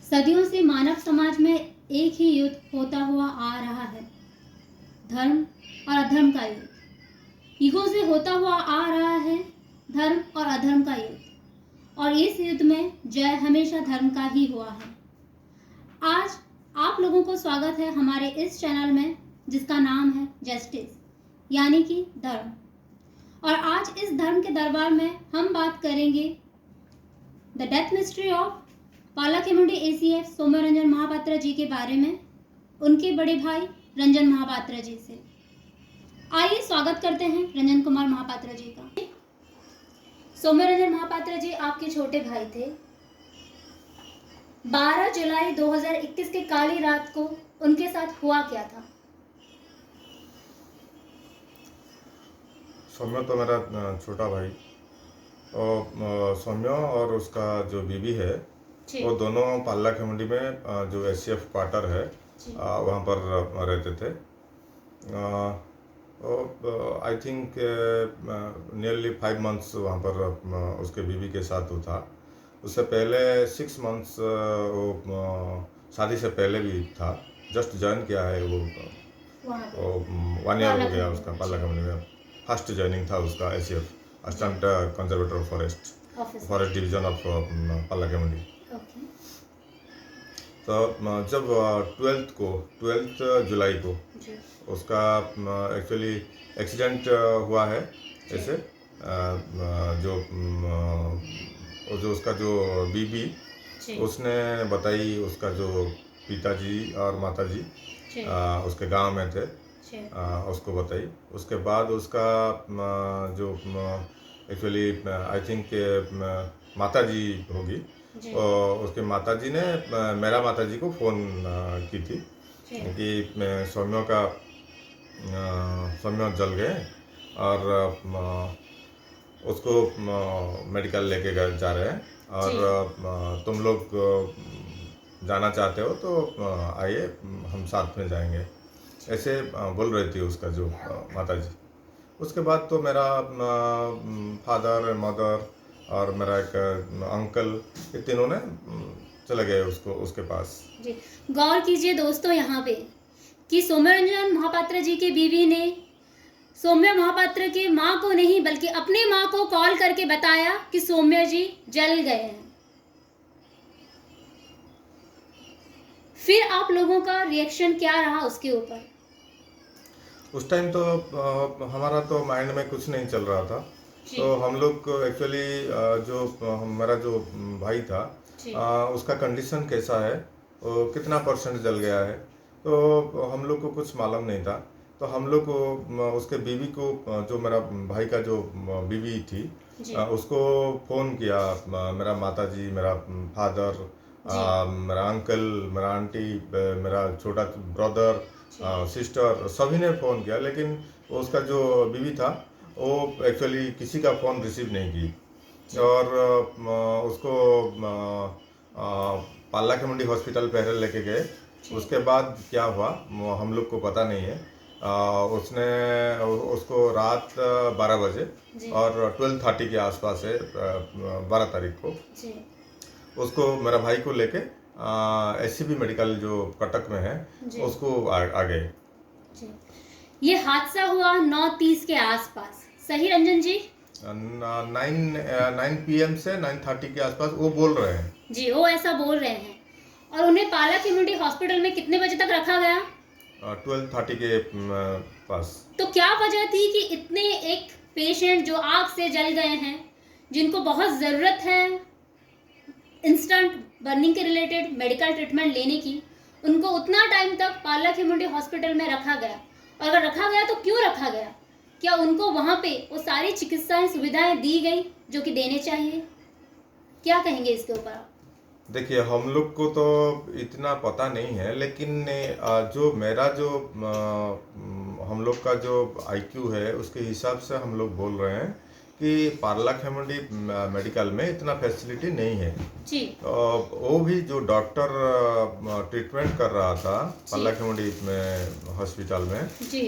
सदियों से मानव समाज में एक ही युद्ध होता हुआ आ रहा है, धर्म और अधर्म का युद्ध। युगों से होता हुआ आ रहा है धर्म और अधर्म का युद्ध, और इस युद्ध में जय हमेशा धर्म का ही हुआ है। आज आप लोगों को स्वागत है हमारे इस चैनल में, जिसका नाम है जस्टिस, यानी कि धर्म। और आज इस धर्म के दरबार में हम बात करेंगे the death mystery of Paralakhemundi ACF Soumyaranjan Mohapatra ji के बारे में, उनके बड़े भाई रंजन महापात्रा जी से। आइए स्वागत करते हैं रंजन कुमार महापात्रा जी का। सौम्यरंजन महापात्रा जी आपके छोटे भाई थे। 12 जुलाई 2021 के काली रात को उनके साथ हुआ क्या था? सौम्य तो मेरा छोटा भाई, और सौम्य और उसका जो बीवी है वो दोनों पालाकेमुंडी में जो ACF क्वार्टर है वहाँ पर रहते थे। आई थिंक नियरली 5 मंथ्स वहाँ पर उसके बीवी के साथ वो था। उससे पहले 6 मंथ्स वो शादी से पहले भी था। जस्ट ज्वाइन किया है वो 1 ईयर हो गया उसका पालाकेमुंडी में। फर्स्ट ज्वाइनिंग था उसका ACF assistant conservator forest division of Paralakhemundi. तो जब 12 जुलाई को उसका एक्चुअली एक्सीडेंट हुआ है। ऐसे जो उसका जो बीबी उसने बताई, उसका जो पिताजी और माताजी उसके गांव में थे, उसको बताई। उसके बाद उसका जो एक्चुअली आई थिंक माताजी होगी, उसके माताजी ने मेरा माताजी को फ़ोन की थी कि सौम्य जल गए और उसको मेडिकल लेके जा रहे हैं, और तुम लोग जाना चाहते हो तो आइए, हम साथ में जाएंगे, ऐसे बोल रही थी उसका जो माताजी। उसके बाद तो मेरा फादर, मदर और मेरा एक अंकल, ये तीनों ने चले गए उसके पास। जी, गौर कीजिए दोस्तों यहाँ पे कि सौम्यरंजन महापात्रा जी की बीवी ने सौम्य महापात्रा की माँ को नहीं बल्कि अपनी माँ को कॉल करके बताया कि सौम्य जी जल गए हैं। फिर आप लोगों का रिएक्शन क्या रहा उसके ऊपर? उस टाइम तो हमारा तो माइंड में कुछ नहीं चल रहा था। तो हम लोग एक्चुअली जो हमारा जो भाई था उसका कंडीशन कैसा है, वो कितना % जल गया है, तो हम लोग को कुछ मालूम नहीं था। तो हम लोग को उसके बीवी को, जो मेरा भाई का जो बीवी थी, उसको फ़ोन किया। मेरा माताजी, मेरा फादर, मेरा अंकल, मेरा आंटी, मेरा छोटा ब्रदर, सिस्टर, सभी ने फ़ोन किया, लेकिन उसका जो बीवी था वो एक्चुअली किसी का फ़ोन रिसीव नहीं की। और उसको पालाकेमुंडी हॉस्पिटल पहले लेके गए। उसके बाद क्या हुआ हम लोग को पता नहीं है। उसको रात 12 बजे और 12:30 के आसपास है, 12 तारीख को उसको मेरा भाई को लेके SCB मेडिकल जो कटक में है उसको आ गए। ये हादसा हुआ 9:30 के आसपास, सही रंजन जी? 9 PM से 9:30 के आसपास वो बोल रहे हैं जी, वो ऐसा बोल रहे हैं। और उन्हें पालाकेमुंडी हॉस्पिटल में कितने बजे तक रखा गया? 12:30 के पास। तो क्या वजह थी कि इतने एक पेशेंट जो आग से जल गए हैं, जिनको बहुत ज़रूरत है इंस्टेंट बर्निंग के रिलेटेड मेडिकल ट्रीटमेंट लेने की, उनको उतना टाइम तक पालाकेमुंडी हॉस्पिटल में रखा गया? और अगर रखा गया तो क्यों रखा गया? क्या उनको वहाँ पे वो सारी चिकित्साएं, सुविधाएं दी गई जो कि देने चाहिए? क्या कहेंगे इसके ऊपर आप? देखिए, हम लोग को तो इतना पता नहीं है, लेकिन जो मेरा जो हम लोग का जो IQ है उसके हिसाब से हम लोग बोल रहे हैं कि पालाकेमुंडी मेडिकल में इतना फैसिलिटी नहीं है जी। वो भी जो डॉक्टर ट्रीटमेंट कर रहा था पालाकेमुंडी में हॉस्पिटल में जी।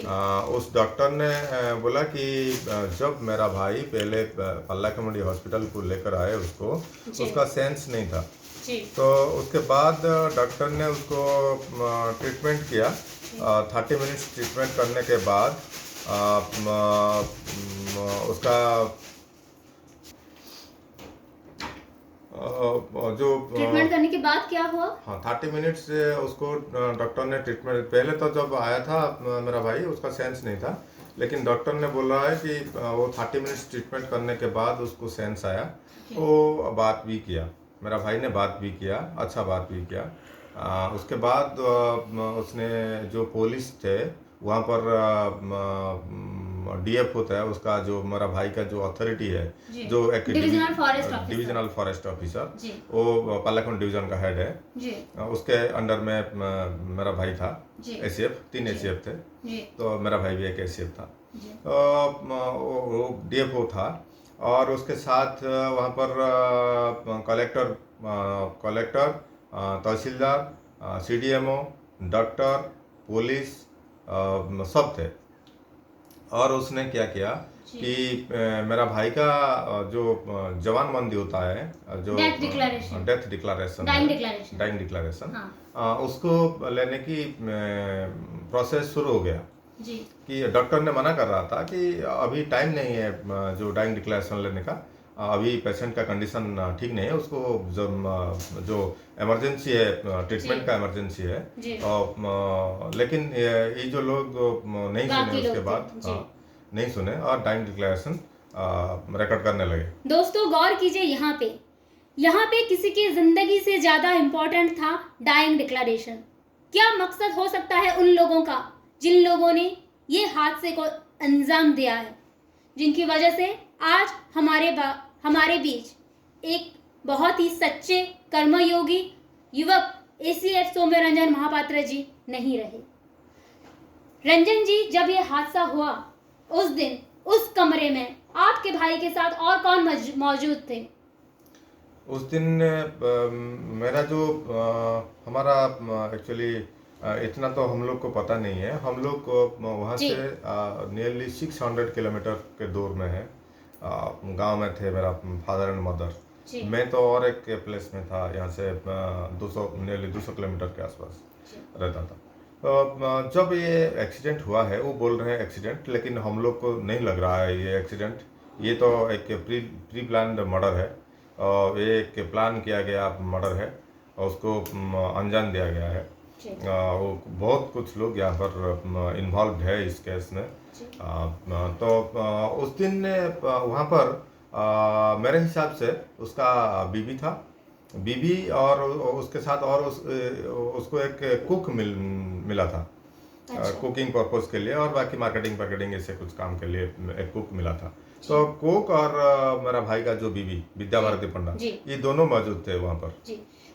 उस डॉक्टर ने बोला कि जब मेरा भाई पहले पालाकेमुंडी हॉस्पिटल को लेकर आए उसका सेंस नहीं था जी। तो उसके बाद डॉक्टर ने उसको ट्रीटमेंट किया। 30 मिनट्स ट्रीटमेंट करने के बाद उसका जो ट्रीटमेंट करने के बाद क्या हुआ? हाँ, 30 मिनट्स उसको डॉक्टर ने ट्रीटमेंट, पहले तो जब आया था मेरा भाई, उसका सेंस नहीं था, लेकिन डॉक्टर ने बोला है कि वो 30 मिनट्स ट्रीटमेंट करने के बाद उसको सेंस आया। वो बात भी किया, मेरा भाई ने बात भी किया, अच्छा बात भी किया। उसके बाद उसने जो पुलिस थे वहाँ पर डीएफ होता है उसका, जो मेरा भाई का जो अथॉरिटी है, जो एक डिविजनल फॉरेस्ट ऑफिसर, वो पालाकोट डिवीजन का हेड है, उसके अंडर में मेरा भाई था। एसीएफ 3 एसीएफ थे, तो मेरा भाई भी एक एसीएफ था। वो डीएफओ था, और उसके साथ वहाँ पर कलेक्टर, तहसीलदार, सीडीएमओ, डॉक्टर, पुलिस सब थे। और उसने क्या किया कि मेरा भाई का जो जवानबंदी होता है, जो डेथ डिक्लेरेशन, डाइंग डिक्लेरेशन, उसको लेने की प्रोसेस शुरू हो गया। कि डॉक्टर ने मना कर रहा था कि अभी टाइम नहीं है जो डाइंग डिक्लेरेशन लेने का, अभी पेशेंट का कंडीशन ठीक नहीं है, उसको जो इमरजेंसी है, ट्रीटमेंट का इमरजेंसी है। लेकिन ये जो लोग नहीं सुने, उसके बाद नहीं सुने और डाइंग डिक्लेरेशन रिकॉर्ड करने लगे। दोस्तों गौर कीजिए, यहाँ पे किसी की जिंदगी से ज्यादा इम्पोर्टेंट था डाइंग डिक्लेरेशन। क्या मकसद हो सकता है उन लोगों का जिन लोगों ने ये हादसे को अंजाम दिया है, जिनकी वजह से आज हमारे बीच एक बहुत ही सच्चे कर्मयोगी युवक एसीएफ सौम्यरंजन महापात्र जी नहीं रहे। रंजन जी, जब ये हादसा हुआ उस दिन उस कमरे में आपके भाई के साथ और कौन मौजूद थे? उस दिन मेरा जो हमारा एक्चुअली इतना तो हम लोग को पता नहीं है। हम लोग वहाँ से नियरली 600 किलोमीटर के दूर में है, गांव में थे मेरा फादर एंड मदर। मैं तो और एक प्लेस में था, यहाँ से नियरली 200 किलोमीटर के आसपास रहता था। तो जब ये एक्सीडेंट हुआ है, वो बोल रहे हैं एक्सीडेंट, लेकिन हम लोग को नहीं लग रहा है ये एक्सीडेंट। ये तो एक प्री प्लान्ड मर्डर है, और ये एक प्लान किया गया मर्डर है, और उसको अंजाम दिया गया है। वो बहुत कुछ लोग यहाँ पर इन्वॉल्व है इस केस में। तो उस दिन वहाँ पर मेरे हिसाब से उसका बीवी था, बीवी, और उसके साथ और उसको एक कुक मिला था। कुकिंग पर्पस के लिए, और बाकी मार्केटिंग ऐसे कुछ काम के लिए एक कुक मिला था। तो कुक और मेरा भाई का जो बीवी विद्या भारती पंडा, ये दोनों मौजूद थे वहाँ पर।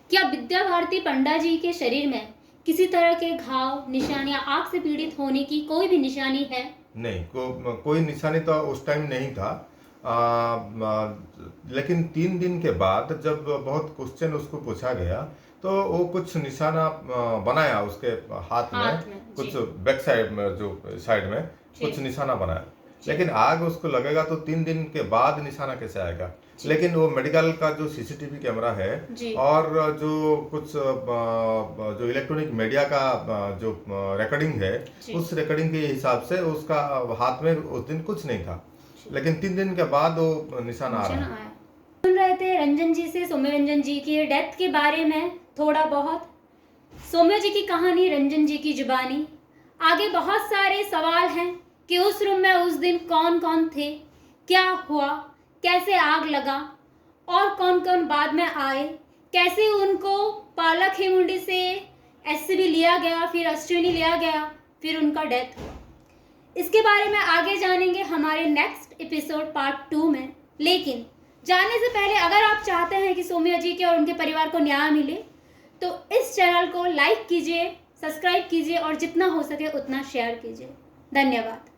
क्या विद्या भारती पंडा जी के शरीर में किसी तरह के घाव, निशानियां, आग से पीड़ित होने की कोई भी निशानी है? नहीं, कोई निशानी तो उस टाइम नहीं था। लेकिन 3 दिन के बाद जब बहुत क्वेश्चन उसको पूछा गया, तो वो कुछ निशाना बनाया उसके हाथ में कुछ बैक साइड में, जो साइड में कुछ निशाना बनाया। लेकिन आग उसको लगेगा तो 3 दिन के बाद निशाना कैसे आएगा? लेकिन वो मेडिकल का जो सीसीटीवी कैमरा है, और जो कुछ जो इलेक्ट्रॉनिक मीडिया का जो रिकॉर्डिंग है, उस रिकॉर्डिंग के हिसाब से उसका हाथ में उस दिन कुछ नहीं था। लेकिन 3 दिन के बाद वो निशान आ रहा है। सुन रहे थे रंजन जी से सौम्यरंजन जी की डेथ के बारे में थोड़ा बहुत, सौम्य जी की कहानी, रंजन जी की जुबानी। आगे बहुत सारे सवाल हैं कि उस रूम में उस दिन कौन कौन थे, क्या हुआ, कैसे आग लगा, और कौन कौन बाद में आए, कैसे उनको पालाखेमुंडी से एससीबी लिया गया, फिर अश्विनी लिया गया, फिर उनका डेथ हुआ। इसके बारे में आगे जानेंगे हमारे नेक्स्ट एपिसोड पार्ट 2 में। लेकिन जाने से पहले अगर आप चाहते हैं कि सौम्या जी के और उनके परिवार को न्याय मिले, तो इस चैनल को लाइक कीजिए, सब्सक्राइब कीजिए, और जितना हो सके उतना शेयर कीजिए। धन्यवाद।